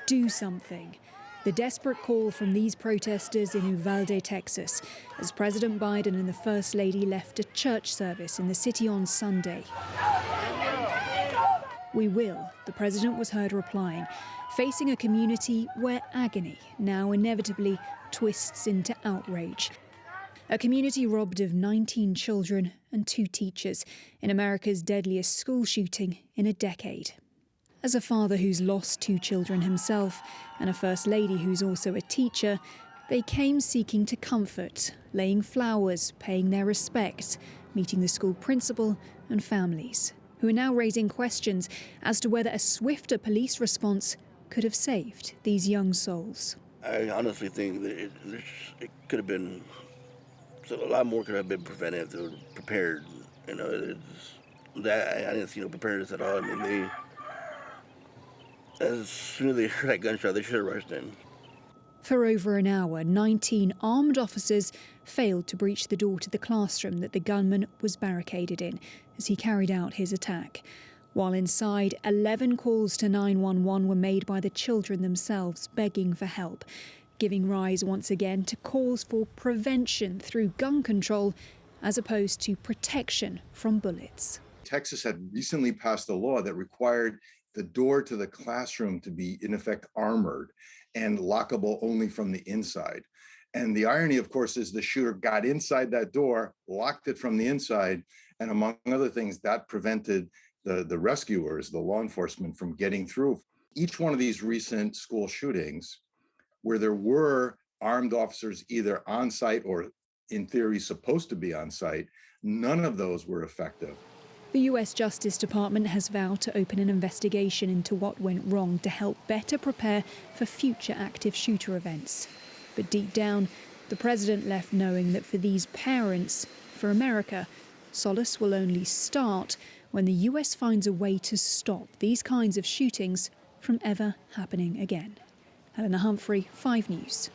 Do something. The desperate call from these protesters in Uvalde, Texas, as President Biden and the First Lady left a church service in the city on Sunday. We will, the president was heard replying, facing a community where agony now inevitably twists into outrage. A community robbed of 19 children and 2 teachers in America's deadliest school shooting in a decade. As a father who's lost 2 children himself and a First Lady who's also a teacher, they came seeking to comfort, laying flowers, paying their respects, meeting the school principal and families, who are now raising questions as to whether a swifter police response could have saved these young souls. I honestly think that it could have been, a lot more could have been prevented if they were prepared. I didn't see no preparedness at all. I mean, as soon as they heard that gunshot, they should have rushed in. For over an hour, 19 armed officers failed to breach the door to the classroom that the gunman was barricaded in as he carried out his attack. While inside, 11 calls to 911 were made by the children themselves, begging for help, giving rise once again to calls for prevention through gun control as opposed to protection from bullets. Texas had recently passed a law that required the door to the classroom to be, in effect, armored and lockable only from the inside. And the irony, of course, is the shooter got inside that door, locked it from the inside, and among other things, that prevented the rescuers, the law enforcement, from getting through. Each one of these recent school shootings, where there were armed officers either on site or in theory supposed to be on site, none of those were effective. The US Justice Department has vowed to open an investigation into what went wrong to help better prepare for future active shooter events. But deep down, the president left knowing that for these parents, for America, solace will only start when the US finds a way to stop these kinds of shootings from ever happening again. Helena Humphrey, 5 News.